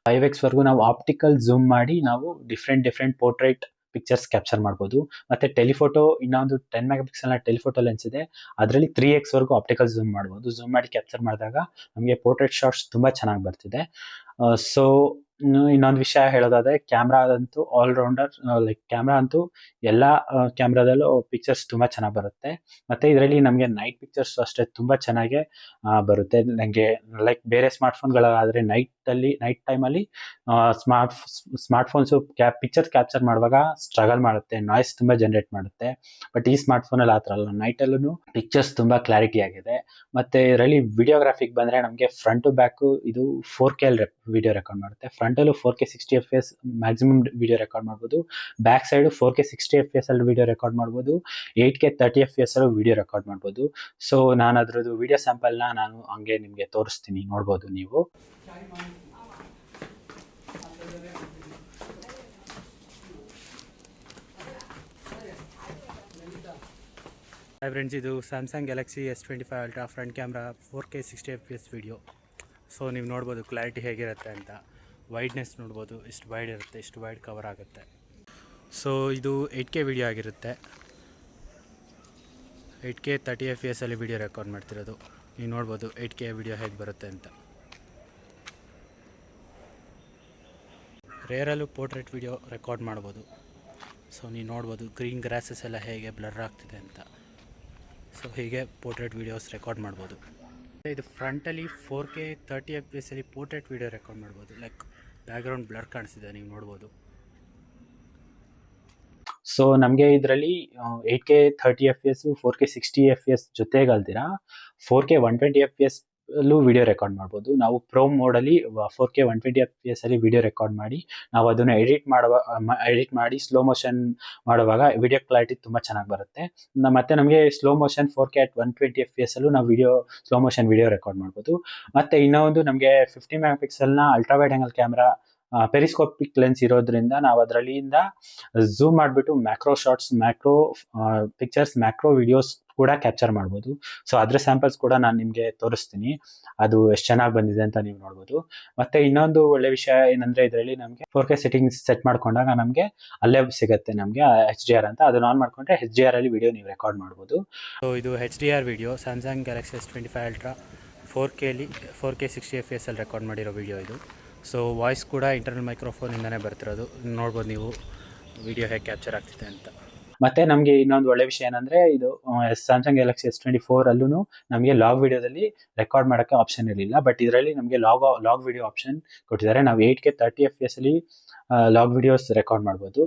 5x ವರೆಗೂ ನಾವು ಆಪ್ಟಿಕಲ್ ಝೂಮ್ ಮಾಡಿ ನಾವು ಡಿಫ್ರೆಂಟ್ ಪೋರ್ಟ್ರೇಟ್ ಪಿಕ್ಚರ್ಸ್ ಕ್ಯಾಪ್ಚರ್ ಮಾಡ್ಬೋದು. ಮತ್ತೆ ಟೆಲಿಫೋಟೋ ಇನ್ನೊಂದು 10 ಮೆಗಾ ಪಿಕ್ಸೆಲ್ ನ ಟೆಲಿಫೋಟೋ ಲೆನ್ಸ್ ಇದೆ, ಅದರಲ್ಲಿ 3x ವರೆಗೂ ಆಪ್ಟಿಕಲ್ ಝೂಮ್ ಮಾಡ್ಬೋದು. ಝೂಮ್ ಮಾಡಿ ಕ್ಯಾಪ್ಚರ್ ಮಾಡಿದಾಗ ನಮಗೆ ಪೋರ್ಟ್ರೇಟ್ ಶಾಟ್ಸ್ ತುಂಬಾ ಚೆನ್ನಾಗಿ ಬರ್ತಿದೆ. ಸೊ ಇನ್ನೊಂದು ವಿಷಯ ಹೇಳೋದಾದ್ರೆ ಕ್ಯಾಮ್ರಾ ಅಂತೂ ಆಲ್ರೌಂಡರ್, ಲೈಕ್ ಕ್ಯಾಮ್ರಾ ಅಂತೂ ಎಲ್ಲ ಕ್ಯಾಮ್ರಾದಲ್ಲೂ ಪಿಕ್ಚರ್ಸ್ ತುಂಬ ಚೆನ್ನಾಗಿ ಬರುತ್ತೆ. ಮತ್ತು ಇದರಲ್ಲಿ ನಮಗೆ ನೈಟ್ ಪಿಕ್ಚರ್ಸ್ ಅಷ್ಟೇ ತುಂಬ ಚೆನ್ನಾಗೇ ಬರುತ್ತೆ. ನನಗೆ ಲೈಕ್ ಬೇರೆ ಸ್ಮಾರ್ಟ್ಫೋನ್ಗಳಾದರೆ ನೈಟ್ ಟೈಮಲ್ಲಿ ಸ್ಮಾರ್ಟ್ಫೋನ್ಸು ಪಿಕ್ಚರ್ ಕ್ಯಾಪ್ಚರ್ ಮಾಡುವಾಗ ಸ್ಟ್ರಗಲ್ ಮಾಡುತ್ತೆ, ನಾಯ್ಸ್ ತುಂಬ ಜನ್ರೇಟ್ ಮಾಡುತ್ತೆ. ಬಟ್ ಈ ಸ್ಮಾರ್ಟ್ಫೋನಲ್ಲಿ ಆ ಥರ ಅಲ್ಲ, ನೈಟಲ್ಲೂ ಪಿಕ್ಚರ್ಸ್ ತುಂಬ ಕ್ಲಾರಿಟಿ ಆಗಿದೆ. ಮತ್ತು ಇದರಲ್ಲಿ ವಿಡಿಯೋಗ್ರಾಫಿಗೆ ಬಂದರೆ ನಮಗೆ ಫ್ರಂಟ್ ಟು ಬ್ಯಾಕು ಇದು 4K ಅಲ್ಲಿ ವಿಡಿಯೋ ರೆಕಾರ್ಡ್ ಮಾಡುತ್ತೆ. ಫ್ರಂಟಲ್ಲೂ 4K 60 FPS maximum video record ಮಾಡ್ಬೋದು. ಬ್ಯಾಕ್ ಸೈಡು 4K 60 FPS ಅಲ್ಲಿ ವಿಡಿಯೋ ರೆಕಾರ್ಡ್ ಮಾಡ್ಬೋದು. 8K 30 FPS ಅಲ್ಲೂ ವಿಡಿಯೋ ರೆಕಾರ್ಡ್ ಮಾಡ್ಬೋದು. ಸೊ ನಾನು ಅದ್ರದ್ದು ವಿಡಿಯೋ ಸ್ಯಾಂಪಲ್ನ ನಾನು ಹಂಗೆ ನಿಮಗೆ ತೋರಿಸ್ತೀನಿ, ನೋಡ್ಬೋದು ನೀವು. ಹಾಯ್ ಫ್ರೆಂಡ್ಸ್, ಇದು Samsung Galaxy S25 ultra front camera 4K 60 FPS video. So ನೀವು ನೋಡ್ಬೋದು ಕ್ಲಾರಿಟಿ ಹೇಗಿರುತ್ತೆ ಅಂತ. ವೈಡ್ನೆಸ್ ನೋಡ್ಬೋದು, ಎಷ್ಟು ವೈಡ್ ಇರುತ್ತೆ, ಎಷ್ಟು ವೈಡ್ ಕವರ್ ಆಗುತ್ತೆ. ಸೊ ಇದು 8K ವಿಡಿಯೋ ಆಗಿರುತ್ತೆ. 8K 30 FPS ಅಲ್ಲಿ ವಿಡಿಯೋ ರೆಕಾರ್ಡ್ ಮಾಡ್ತಿರೋದು. ನೀವು ನೋಡ್ಬೋದು 8K ವಿಡಿಯೋ ಹೇಗೆ ಬರುತ್ತೆ ಅಂತ. ರೇರಲ್ಲೂ ಪೋರ್ಟ್ರೇಟ್ ವಿಡಿಯೋ ರೆಕಾರ್ಡ್ ಮಾಡ್ಬೋದು. ಸೊ ನೀವು ನೋಡ್ಬೋದು ಗ್ರೀನ್ ಗ್ರಾಸಸ್ ಎಲ್ಲ ಹೇಗೆ ಬ್ಲರ್ ಆಗ್ತಿದೆ ಅಂತ. ಸೊ ಹೀಗೆ ಪೋರ್ಟ್ರೇಟ್ ವೀಡಿಯೋಸ್ ರೆಕಾರ್ಡ್ ಮಾಡ್ಬೋದು. ಇದು ಫ್ರಂಟಲ್ಲಿ 4K 30 FPS ಅಲ್ಲಿ ಪೋರ್ಟ್ರೇಟ್ ವೀಡಿಯೋ ರೆಕಾರ್ಡ್ ಮಾಡ್ಬೋದು. ಲೈಕ್ ಬ್ಯಾಕ್ಗ್ರೌಂಡ್ ಬ್ಲರ್ ಕಾಣಿಸ್ತಿದೆ, ನೀವು ನೋಡ್ಬೋದು. ಸೊ ನಮಗೆ ಇದರಲ್ಲಿ 8K 30 FPS 4K 60 FPS ಜೊತೆಗಲ್ದಿರ 4K 120 FPS ಅಲ್ಲೂ ವಿಡಿಯೋ ರೆಕಾರ್ಡ್ ಮಾಡ್ಬೋದು. ನಾವು ಪ್ರೋ ಮೋಡಲ್ಲಿ 4K 120 FPS ಅಲ್ಲಿ ವಿಡಿಯೋ ರೆಕಾರ್ಡ್ ಮಾಡಿ ನಾವು ಅದನ್ನು ಎಡಿಟ್ ಮಾಡಿ ಸ್ಲೋ ಮೋಷನ್ ಮಾಡುವಾಗ ವಿಡಿಯೋ ಕ್ಲಾರಿಟಿ ತುಂಬ ಚೆನ್ನಾಗಿ ಬರುತ್ತೆ. ಮತ್ತು ನಮಗೆ slow motion 4K at 120 FPS ಅಲ್ಲೂ ನಾವು ಸ್ಲೋ ಮೋಷನ್ ವಿಡಿಯೋ ರೆಕಾರ್ಡ್ ಮಾಡ್ಬೋದು. ಮತ್ತು ಇನ್ನೊಂದು ನಮಗೆ 50 ಮೆಗಾಪಿಕ್ಸೆಲ್ನ ultra wide angle camera periscopic lens ಇರೋದ್ರಿಂದ ನಾವು ಅದರಲ್ಲಿಂದ ಝೂಮ್ ಮಾಡಿಬಿಟ್ಟು macro shots, macro pictures, macro videos ಕೂಡ ಕ್ಯಾಪ್ಚರ್ ಮಾಡ್ಬೋದು. ಸೊ ಅದ್ರ ಸ್ಯಾಂಪಲ್ಸ್ ಕೂಡ ನಾನು ನಿಮಗೆ ತೋರಿಸ್ತೀನಿ, ಅದು ಎಷ್ಟು ಚೆನ್ನಾಗಿ ಬಂದಿದೆ ಅಂತ ನೀವು ನೋಡ್ಬೋದು. ಮತ್ತು ಇನ್ನೊಂದು ಒಳ್ಳೆ ವಿಷಯ ಏನಂದರೆ ಇದರಲ್ಲಿ ನಮಗೆ 4K ಸೆಟ್ಟಿಂಗ್ಸ್ ಸೆಟ್ ಮಾಡ್ಕೊಂಡಾಗ ನಮಗೆ ಅಲ್ಲೇ ಸಿಗುತ್ತೆ ನಮಗೆ HDR ಅಂತ. ಅದನ್ನು ಆನ್ ಮಾಡಿಕೊಂಡ್ರೆ HDR ಅಲ್ಲಿ ವಿಡಿಯೋ ನೀವು ರೆಕಾರ್ಡ್ ಮಾಡ್ಬೋದು. ಸೊ ಇದು HDR video Samsung Galaxy S25 ultra 4K 60 FPS ಅಲ್ಲಿ ರೆಕಾರ್ಡ್ ಮಾಡಿರೋ ವಿಡಿಯೋ ಇದು. ಸೊ ವಾಯ್ಸ್ ಕೂಡ ಇಂಟರ್ನಲ್ ಮೈಕ್ರೋಫೋನಿಂದನೇ ಬರ್ತಿರೋದು. ನೋಡ್ಬೋದು ನೀವು ವಿಡಿಯೋ ಹೇಗೆ ಕ್ಯಾಪ್ಚರ್ ಆಗ್ತಿದೆ ಅಂತ. ಮತ್ತು ನಮಗೆ ಇನ್ನೊಂದು ಒಳ್ಳೆ ವಿಷಯ ಏನಂದರೆ ಇದು ಸ್ಯಾಮ್ಸಂಗ್ ಗ್ಯಾಲಕ್ಸಿ S24 ಅಲ್ಲೂ ನಮಗೆ ಲಾಗ್ ವಿಡಿಯೋದಲ್ಲಿ ರೆಕಾರ್ಡ್ ಮಾಡೋಕ್ಕೆ ಆಪ್ಷನ್ ಇರಲಿಲ್ಲ. ಬಟ್ ಇದರಲ್ಲಿ ನಮಗೆ ಲಾಗ್ ವಿಡಿಯೋ ಆಪ್ಷನ್ ಕೊಟ್ಟಿದ್ದಾರೆ. ನಾವು 8K 30 FPS ಅಲ್ಲಿ ಲಾಗ್ ವಿಡಿಯೋಸ್ ರೆಕಾರ್ಡ್ ಮಾಡ್ಬೋದು.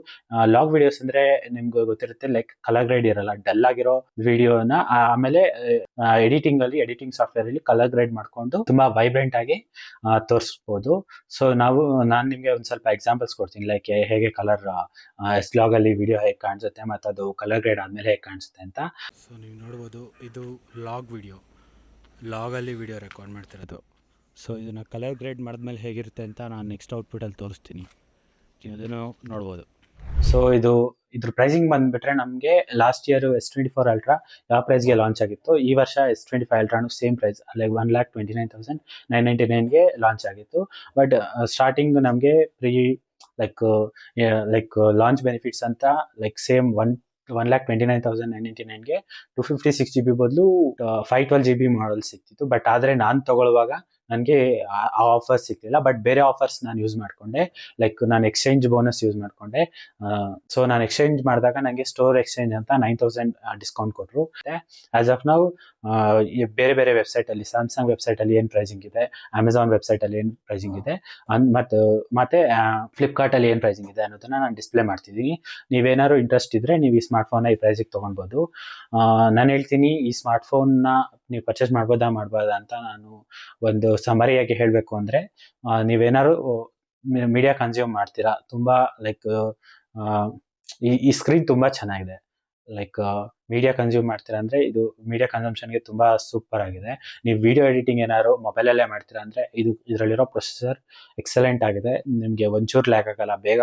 ಲಾಗ್ ವಿಡಿಯೋಸ್ ಅಂದರೆ ನಿಮ್ಗೆ ಗೊತ್ತಿರುತ್ತೆ, ಲೈಕ್ ಕಲರ್ ಗ್ರೇಡ್ ಇರಲ್ಲ, ಡಲ್ ಆಗಿರೋ ವಿಡಿಯೋನ ಆಮೇಲೆ ಎಡಿಟಿಂಗ್ ಸಾಫ್ಟ್ವೇರಲ್ಲಿ ಕಲರ್ ಗ್ರೇಡ್ ಮಾಡಿಕೊಂಡು ತುಂಬ ವೈಬ್ರೆಂಟ್ ಆಗಿ ತೋರಿಸ್ಬೋದು. ಸೊ ನಾನು ನಿಮಗೆ ಒಂದು ಸ್ವಲ್ಪ ಎಕ್ಸಾಂಪಲ್ಸ್ ಕೊಡ್ತೀನಿ, ಲೈಕ್ ಹೇಗೆ ಕಲರ್ ಲಾಗಲ್ಲಿ ವಿಡಿಯೋ ಹೇಗೆ ಕಾಣಿಸುತ್ತೆ ಮತ್ತು ಅದು ಕಲರ್ ಗ್ರೇಡ್ ಆದಮೇಲೆ ಹೇಗೆ ಕಾಣಿಸುತ್ತೆ ಅಂತ. ಸೊ ನೀವು ನೋಡ್ಬೋದು ಇದು ಲಾಗಲ್ಲಿ ವಿಡಿಯೋ ರೆಕಾರ್ಡ್ ಮಾಡ್ತಿರೋದು. ಸೊ ಇದನ್ನು ಕಲರ್ ಗ್ರೇಡ್ ಮಾಡಿದ್ಮೇಲೆ ಹೇಗಿರುತ್ತೆ ಅಂತ ನಾನು ನೆಕ್ಸ್ಟ್ ಔಟ್ಪುಟಲ್ಲಿ ತೋರಿಸ್ತೀನಿ, ನೀವು ಅದನ್ನು ನೋಡ್ಬೋದು. ಸೊ ಇದ್ರ ಪ್ರೈಸಿಂಗ್ ಬಂದುಬಿಟ್ರೆ ನಮಗೆ ಲಾಸ್ಟ್ ಇಯರ್ S24 ಅಲ್ಟ್ರಾ ಯಾವ ಪ್ರೈಸ್ಗೆ ಲಾಂಚ್ ಆಗಿತ್ತು, ಈ ವರ್ಷ S25 ಅಲ್ಟ್ರಾನು ಸೇಮ್ ಪ್ರೈಸ್, ಲೈಕ್ 1,29,999ಗೆ ಲಾಂಚ್ ಆಗಿತ್ತು. ಬಟ್ ಸ್ಟಾರ್ಟಿಂಗ್ ನಮಗೆ ಲೈಕ್ ಲಾಂಚ್ ಬೆನಿಫಿಟ್ಸ್ ಅಂತ ಲೈಕ್ ಸೇಮ್ 1,29,999ಗೆ 256 GB ಬದಲು 512 GB ಮಾಡಲ್ ಸಿಕ್ತಿತ್ತು. ಬಟ್ ಆದರೆ ನಾನು ತಗೊಳ್ಳುವಾಗ ನನಗೆ ಆ ಆಫರ್ ಸಿಕ್ಕಿಲ್ಲ. ಬಟ್ ಬೇರೆ ಆಫರ್ಸ್ ನಾನು ಯೂಸ್ ಮಾಡಿಕೊಂಡೆ, ಲೈಕ್ ನಾನು ಎಕ್ಸ್ಚೇಂಜ್ ಬೋನಸ್ ಯೂಸ್ ಮಾಡಿಕೊಂಡೆ. ಸೊ ನಾನು ಎಕ್ಸ್ಚೇಂಜ್ ಮಾಡಿದಾಗ ನನಗೆ ಸ್ಟೋರ್ ಎಕ್ಸ್ಚೇಂಜ್ ಅಂತ 9,000 ಡಿಸ್ಕೌಂಟ್ ಕೊಟ್ಟರು. ಆ್ಯಸ್ ಆಫ್ ನಾವು ಬೇರೆ ಬೇರೆ ವೆಬ್ಸೈಟಲ್ಲಿ, ಸ್ಯಾಮ್ಸಂಗ್ ವೆಬ್ಸೈಟಲ್ಲಿ ಏನು ಪ್ರೈಸಿಂಗ್ ಇದೆ, ಅಮೆಝಾನ್ ವೆಬ್ಸೈಟಲ್ಲಿ ಏನು ಪ್ರೈಸಿಂಗ್ ಇದೆ, ಮತ್ತು ಫ್ಲಿಪ್ಕಾರ್ಟಲ್ಲಿ ಏನು ಪ್ರೈಸಿಂಗ್ ಇದೆ ಅನ್ನೋದನ್ನು ನಾನು ಡಿಸ್ಪ್ಲೇ ಮಾಡ್ತಿದ್ದೀನಿ. ನೀವೇನಾದ್ರು ಇಂಟ್ರೆಸ್ಟ್ ಇದ್ದರೆ ನೀವು ಈ ಸ್ಮಾರ್ಟ್ಫೋನ್ನ ಈ ಪ್ರೈಸಿಗೆ ತೊಗೊಳ್ಬೋದು. ನಾನು ಹೇಳ್ತೀನಿ, ಈ ಸ್ಮಾರ್ಟ್ಫೋನ್ನ ನೀವು ಪರ್ಚೇಸ್ ಮಾಡ್ಬೋದಾ ಅಂತ ನಾನು ಒಂದು ಸಮರಿಯಾಗಿ ಹೇಳಬೇಕು ಅಂದರೆ, ನೀವೇನಾದ್ರು ಮೀಡಿಯಾ ಕನ್ಸ್ಯೂಮ್ ಮಾಡ್ತೀರಾ, ತುಂಬ ಲೈಕ್ ಈ ಸ್ಕ್ರೀನ್ ತುಂಬ ಚೆನ್ನಾಗಿದೆ, ಲೈಕ್ ಮೀಡಿಯಾ ಕನ್ಸ್ಯೂಮ್ ಮಾಡ್ತೀರಾ ಅಂದರೆ ಇದು ಮೀಡಿಯಾ ಕನ್ಸಂಪ್ಷನ್ಗೆ ತುಂಬ ಸೂಪರ್ ಆಗಿದೆ. ನೀವು ವಿಡಿಯೋ ಎಡಿಟಿಂಗ್ ಏನಾದ್ರು ಮೊಬೈಲಲ್ಲೇ ಮಾಡ್ತೀರಾ ಅಂದರೆ ಇದರಲ್ಲಿರೋ ಪ್ರೊಸೆಸರ್ ಎಕ್ಸಲೆಂಟ್ ಆಗಿದೆ, ನಿಮಗೆ ಒಂಚೂರು ಲ್ಯಾಗ್ ಆಗಲ್ಲ, ಬೇಗ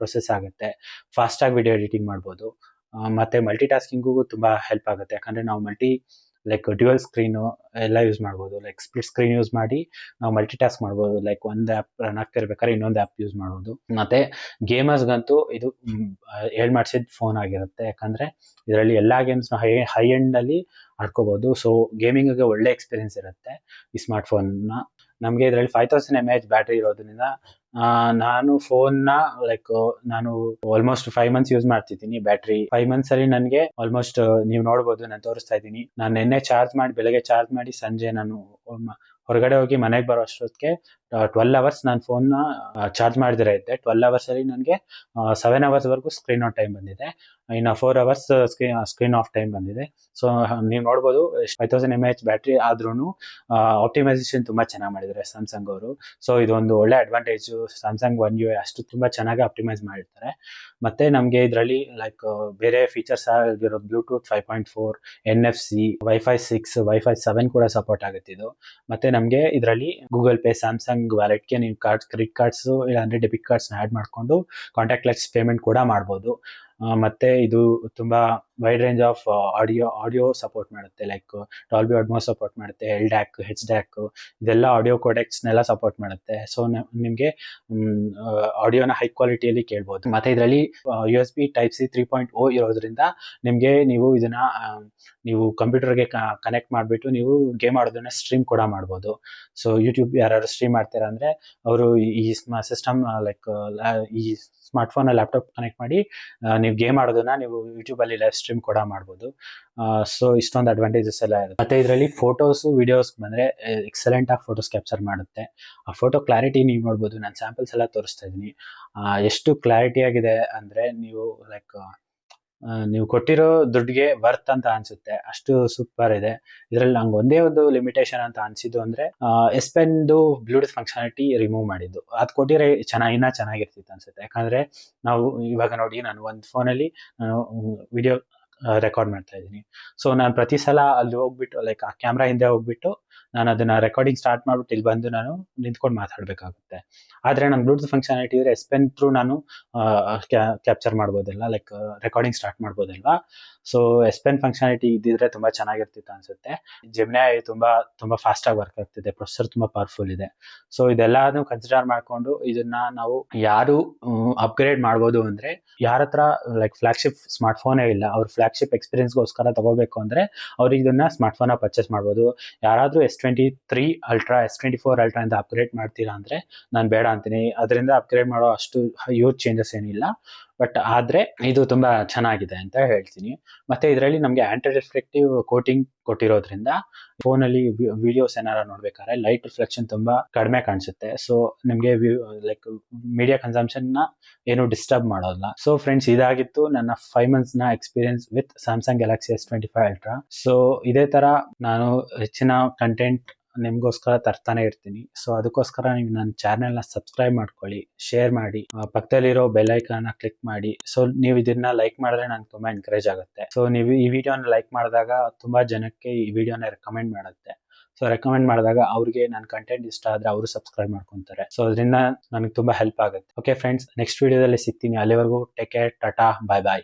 ಪ್ರೊಸೆಸ್ ಆಗುತ್ತೆ, ಫಾಸ್ಟಾಗಿ ವಿಡಿಯೋ ಎಡಿಟಿಂಗ್ ಮಾಡ್ಬೋದು. ಮತ್ತು ಮಲ್ಟಿ ಟಾಸ್ಕಿಂಗೂ ತುಂಬ ಹೆಲ್ಪ್ ಆಗುತ್ತೆ, ಯಾಕಂದರೆ ನಾವು ಲೈಕ್ ಡ್ಯುಯಲ್ ಸ್ಕ್ರೀನು ಎಲ್ಲ ಯೂಸ್ ಮಾಡ್ಬೋದು. ಲೈಕ್ ಸ್ಪ್ಲಿಟ್ ಸ್ಕ್ರೀನ್ ಯೂಸ್ ಮಾಡಿ ನಾವು ಮಲ್ಟಿ ಟಾಸ್ಕ್ ಮಾಡ್ಬೋದು, ಲೈಕ್ ಒಂದು ಆ್ಯಪ್ ರನ್ ಆಗ್ತಿರ್ಬೇಕಾದ್ರೆ ಇನ್ನೊಂದು ಆ್ಯಪ್ ಯೂಸ್ ಮಾಡ್ಬೋದು. ಮತ್ತು ಗೇಮರ್ಸ್ಗಂತೂ ಇದು ಮಾಡಿಸಿದ ಫೋನ್ ಆಗಿರುತ್ತೆ, ಯಾಕಂದರೆ ಇದರಲ್ಲಿ ಎಲ್ಲ ಗೇಮ್ಸ್ನ ಹೈ ಎಂಡಲ್ಲಿ ಆಡ್ಕೋಬೋದು. ಸೊ ಗೇಮಿಂಗಿಗೆ ಒಳ್ಳೆ ಎಕ್ಸ್ಪೀರಿಯನ್ಸ್ ಇರುತ್ತೆ ಈ ಸ್ಮಾರ್ಟ್ಫೋನ್ನ. ನಮಗೆ ಇದರಲ್ಲಿ 5000 mAh ಬ್ಯಾಟ್ರಿ ಇರೋದ್ರಿಂದ ನಾನು ಫೋನ್ನ ಲೈಕ್ ನಾನು ಆಲ್ಮೋಸ್ಟ್ 5 months ಯೂಸ್ ಮಾಡ್ತಿದ್ದೀನಿ. ಬ್ಯಾಟ್ರಿ 5 months ಅಲ್ಲಿ ನನಗೆ ಆಲ್ಮೋಸ್ಟ್ ನೀವು ನೋಡ್ಬೋದು, ನಾನು ತೋರಿಸ್ತಾ ಇದ್ದೀನಿ. ನಾನು ನಿನ್ನೆ ಚಾರ್ಜ್ ಮಾಡಿ, ಬೆಳಗ್ಗೆ ಚಾರ್ಜ್ ಮಾಡಿ ಸಂಜೆ ನಾನು ಹೊರಗಡೆ ಹೋಗಿ ಮನೆಗೆ ಬರೋ ಅಷ್ಟೊತ್ತಿಗೆ 12 hours ನಾನು ಫೋನ್ನ ಚಾರ್ಜ್ ಮಾಡಿದ್ರೆ ಇದ್ದೆ. 12 hours ಅಲ್ಲಿ ನನಗೆ 7 hours ವರೆಗೂ ಸ್ಕ್ರೀನ್ ಆನ್ ಟೈಮ್ ಬಂದಿದೆ, ಇನ್ನು 4 hours ಸ್ಕ್ರೀನ್ ಆಫ್ ಟೈಮ್ ಬಂದಿದೆ. ಸೊ ನೀವು ನೋಡ್ಬೋದು 5000 mAh ಬ್ಯಾಟ್ರಿ ಆದ್ರೂ ಆಪ್ಟಿಮೈಸೇಷನ್ ತುಂಬಾ ಚೆನ್ನಾಗಿ ಮಾಡಿದ್ದಾರೆ ಸ್ಯಾಮ್ಸಂಗ್ ಅವರು. ಸೊ ಇದೊಂದು ಒಳ್ಳೆ ಅಡ್ವಾಂಟೇಜ್. ಸ್ಯಾಮ್ಸಂಗ್ ಒನ್ UI ಅಷ್ಟು ತುಂಬಾ ಚೆನ್ನಾಗಿ ಆಪ್ಟಿಮೈಸ್ ಮಾಡಿರ್ತಾರೆ. ಮತ್ತೆ ನಮಗೆ ಇದರಲ್ಲಿ ಲೈಕ್ ಬೇರೆ ಫೀಚರ್ಸ್ ಆಗಿರೋ ಬ್ಲೂಟೂತ್ 5.4, NFC, Wi-Fi 6, Wi-Fi 7 ಕೂಡ ಸಪೋರ್ಟ್ ಆಗುತ್ತೆ ಇದು. ಮತ್ತೆ ನಮಗೆ ಇದರಲ್ಲಿ ಗೂಗಲ್ ಪೇ, ಸ್ಯಾಮ್ಸಂಗ್ ವ್ಯಾಲೆಟ್ಗೆ ನೀವು ಕ್ರೆಡಿಟ್ ಕಾರ್ಡ್ಸ್ ಇಲ್ಲಾಂದ್ರೆ ಡೆಬಿಟ್ ಕಾರ್ಡ್ಸ್ ಆಡ್ ಮಾಡ್ಕೊಂಡು ಕಾಂಟ್ಯಾಕ್ಟ್ಲೆಸ್ ಪೇಮೆಂಟ್ ಕೂಡ ಮಾಡ್ಬೋದು. ಮತ್ತೆ ಇದು ತುಂಬಾ wide range of audio support ಮಾಡುತ್ತೆ, ಲೈಕ್ ಡಾಲ್ಬಿ ಅಟ್ಮಾಸ್ ಸಪೋರ್ಟ್ ಮಾಡುತ್ತೆ, LDAC, HDAC ಇದೆಲ್ಲ ಆಡಿಯೋ ಕೋಡೆಕ್ಸ್ನೆಲ್ಲ ಸಪೋರ್ಟ್ ಮಾಡುತ್ತೆ. ಸೊ ನಿಮಗೆ ಆಡಿಯೋನ ಹೈ ಕ್ವಾಲಿಟಿಯಲ್ಲಿ ಕೇಳ್ಬೋದು. ಮತ್ತೆ ಇದರಲ್ಲಿ USB Type-C 3.0 ಇರೋದ್ರಿಂದ ನಿಮಗೆ ನೀವು ಕಂಪ್ಯೂಟರ್ಗೆ ಕನೆಕ್ಟ್ ಮಾಡಿಬಿಟ್ಟು ನೀವು ಗೇಮ್ ಆಡೋದನ್ನ ಸ್ಟ್ರೀಮ್ ಕೂಡ ಮಾಡ್ಬೋದು. ಸೊ ಯೂಟ್ಯೂಬ್ ಯಾರು ಸ್ಟ್ರೀಮ್ ಮಾಡ್ತೀರಾ ಅಂದ್ರೆ ಅವರು ಈ ಸಿಸ್ಟಮ್ ಲೈಕ್ ಈ ಸ್ಮಾರ್ಟ್ಫೋನ್ ಲ್ಯಾಪ್ಟಾಪ್ ಕನೆಕ್ಟ್ ಮಾಡಿ ನೀವು ಗೇಮ್ ಆಡೋದನ್ನ ನೀವು ಯೂಟ್ಯೂಬ್ ಅಲ್ಲಿ ಲೈವ್ ಸ್ಟ್ರೀಮ್ ಕೂಡ ಮಾಡ್ಬೋದು. ಸೊ ಇಷ್ಟೊಂದು ಅಡ್ವಾಂಟೇಜಸ್ ಎಲ್ಲ ಇರುತ್ತೆ. ಮತ್ತೆ ಇದರಲ್ಲಿ ಫೋಟೋಸ್, ವಿಡಿಯೋಸ್ ಬಂದ್ರೆ ಎಕ್ಸಲೆಂಟ್ ಆಗಿ ಫೋಟೋಸ್ ಕ್ಯಾಪ್ಚರ್ ಮಾಡುತ್ತೆ. ಆ ಫೋಟೋ ಕ್ಲಾರಿಟಿ ನೀವು ನೋಡ್ಬೋದು. ನಾನು ಸ್ಯಾಂಪಲ್ಸ್ ಎಲ್ಲ ತೋರಿಸ್ತಾ ಇದ್ದೀನಿ. ಎಷ್ಟು ಕ್ಲಾರಿಟಿ ಆಗಿದೆ ಅಂದ್ರೆ ನೀವು ಕೊಟ್ಟಿರೋ ದುಡ್ಡಿಗೆ ವರ್ತ್ ಅಂತ ಅನ್ಸುತ್ತೆ, ಅಷ್ಟು ಸೂಪರ್ ಇದೆ. ಇದರಲ್ಲಿ ನಂಗೆ ಒಂದೇ ಒಂದು ಲಿಮಿಟೇಷನ್ ಅಂತ ಅನ್ಸಿದ್ದು ಅಂದ್ರೆ S Pen Bluetooth functionality remove ಮಾಡಿದ್ದು. ಅದು ಕೊಟ್ಟಿದ್ರೆ ಇನ್ನ ಚೆನ್ನಾಗಿರ್ತಿತ್ತು ಅನ್ಸುತ್ತೆ. ಯಾಕಂದ್ರೆ ನಾವು ಇವಾಗ ನೋಡಿ, ನಾನು ಒಂದು ಫೋನಲ್ಲಿ ನಾನು ವಿಡಿಯೋ ರೆಕಾರ್ಡ್ ಮಾಡ್ತಾ ಇದ್ದೀನಿ. ಸೊ ನಾನು ಪ್ರತಿ ಸಲ ಅಲ್ಲಿ ಹೋಗ್ಬಿಟ್ಟು ಲೈಕ್ ಆ ಕ್ಯಾಮ್ರಾ ಹಿಂದೆ ಹೋಗ್ಬಿಟ್ಟು ನಾನು ಅದನ್ನ ರೆಕಾರ್ಡಿಂಗ್ ಸ್ಟಾರ್ಟ್ ಮಾಡ್ಬಿಟ್ಟು ಇಲ್ಲಿ ಬಂದು ನಾನು ನಿಂತ್ಕೊಂಡು ಮಾತಾಡ್ಬೇಕಾಗುತ್ತೆ. ಆದ್ರೆ ನಂಗೆ ಬ್ಲೂಟೂತ್ ಫಂಕ್ಷನಾಲಿಟಿ ಇದ್ರೆ S Pen ಥ್ರೂ ನಾನು ಕ್ಯಾಪ್ಚರ್ ಮಾಡ್ಬೋದಲ್ಲ, ಲೈಕ್ ರೆಕಾರ್ಡಿಂಗ್ ಸ್ಟಾರ್ಟ್ ಮಾಡ್ಬೋದಲ್ವಾ. ಸೊ S Pen ಫಂಕ್ಷನಾಲಿಟಿ ಇದ್ದಿದ್ರೆ ತುಂಬಾ ಚೆನ್ನಾಗಿರ್ತಿತ್ತು ಅನ್ಸುತ್ತೆ. Gemini ತುಂಬಾ ಫಾಸ್ಟ್ ಆಗಿ ವರ್ಕ್ ಆಗ್ತಿದೆ, ಪ್ರೊಸೆಸರ್ ತುಂಬಾ ಪವರ್ಫುಲ್ ಇದೆ. ಸೊ ಇದೆಲ್ಲನೂ ಕನ್ಸಿಡರ್ ಮಾಡ್ಕೊಂಡು ಇದನ್ನ ನಾವು ಯಾರು ಅಪ್ಗ್ರೇಡ್ ಮಾಡ್ಬೋದು ಅಂದ್ರೆ, ಯಾರ ಹತ್ರ ಲೈಕ್ ಫ್ಲಾಗ್ಶಿಪ್ ಸ್ಮಾರ್ಟ್ ಫೋನೇ ಇಲ್ಲ, ಅವ್ರ ಫ್ಲಾಗ್ಶಿಪ್ ಎಕ್ಸ್ಪೀರಿಯನ್ಸ್ಗೋಸ್ಕರ ತಗೋಬೇಕು ಅಂದ್ರೆ ಅವ್ರಿಗೆ ಇದನ್ನ ಸ್ಮಾರ್ಟ್ ಫೋನ್ ಪರ್ಚೇಸ್ ಮಾಡ್ಬೋದು. ಯಾರಾದ್ರೂ S23 Ultra, S24 Ultra ಇಂದ ಅಪ್ಗ್ರೇಡ್ ಮಾಡ್ತೀರಾ ಅಂದ್ರೆ ನಾನು ಬೇಡ ಅಂತೀನಿ. ಅದರಿಂದ ಅಪ್ಗ್ರೇಡ್ ಮಾಡೋ ಅಷ್ಟು ಹ್ಯೂಜ್ ಚೇಂಜಸ್ ಏನಿಲ್ಲ, ಬಟ್ ಆದ್ರೆ ಇದು ತುಂಬಾ ಚೆನ್ನಾಗಿದೆ ಅಂತ ಹೇಳ್ತೀನಿ. ಮತ್ತೆ ಇದರಲ್ಲಿ ನಮಗೆ ಆಂಟಿ ರಿಫ್ಲೆಕ್ಟಿವ್ ಕೋಟಿಂಗ್ ಕೊಟ್ಟಿರೋದ್ರಿಂದ ಫೋನಲ್ಲಿ ವಿಡಿಯೋಸ್ ಏನಾರ ನೋಡ್ಬೇಕಾದ್ರೆ ಲೈಟ್ ರಿಫ್ಲೆಕ್ಷನ್ ತುಂಬಾ ಕಡಿಮೆ ಕಾಣಿಸುತ್ತೆ. ಸೊ ನಿಮಗೆ ಲೈಕ್ ಮೀಡಿಯಾ ಕನ್ಸಂಪ್ಷನ್ ನ ಏನು ಡಿಸ್ಟರ್ಬ್ ಮಾಡೋಲ್ಲ. ಸೊ ಫ್ರೆಂಡ್ಸ್, ಇದಾಗಿತ್ತು ನನ್ನ 5 months ನ experience with Samsung Galaxy S25 Ultra. So ಇದೇ ತರ ನಾನು ಹೆಚ್ಚಿನ ಕಂಟೆಂಟ್ ನಿಮ್ಗೋಸ್ಕರ ತರ್ತಾನೆ ಇರ್ತೀನಿ. ಸೊ ಅದಕ್ಕೋಸ್ಕರ ನೀವು ನನ್ನ ಚಾನೆಲ್ನ ಸಬ್ಸ್ಕ್ರೈಬ್ ಮಾಡ್ಕೊಳ್ಳಿ, ಶೇರ್ ಮಾಡಿ, ಪಕ್ಕದಲ್ಲಿರೋ ಬೆಲ್ ಐಕಾನ್ನ ಕ್ಲಿಕ್ ಮಾಡಿ. ಸೊ ನೀವು ಇದನ್ನ ಲೈಕ್ ಮಾಡಿದ್ರೆ ನಂಗೆ ತುಂಬಾ ಎನ್ಕರೇಜ್ ಆಗುತ್ತೆ. ಸೊ ನೀವು ಈ ವಿಡಿಯೋನ ಲೈಕ್ ಮಾಡಿದಾಗ ತುಂಬಾ ಜನಕ್ಕೆ ಈ ವಿಡಿಯೋನ ರೆಕಮೆಂಡ್ ಮಾಡುತ್ತೆ. ಸೊ ರೆಕಮೆಂಡ್ ಮಾಡಿದಾಗ ಅವ್ರಿಗೆ ನನ್ನ ಕಂಟೆಂಟ್ ಇಷ್ಟ ಆದ್ರೆ ಅವರು ಸಬ್ಸ್ಕ್ರೈಬ್ ಮಾಡ್ಕೊಂತಾರೆ. ಸೊ ಅದರಿಂದ ನನಗೆ ತುಂಬಾ ಹೆಲ್ಪ್ ಆಗುತ್ತೆ. ಓಕೆ ಫ್ರೆಂಡ್ಸ್, ನೆಕ್ಸ್ಟ್ ವಿಡಿಯೋದಲ್ಲಿ ಸಿಗ್ತೀನಿ. ಅಲ್ಲಿವರೆಗೂ ಟೇಕ್ ಕೇರ್, ಟಾಟಾ, ಬಾಯ್ ಬಾಯ್.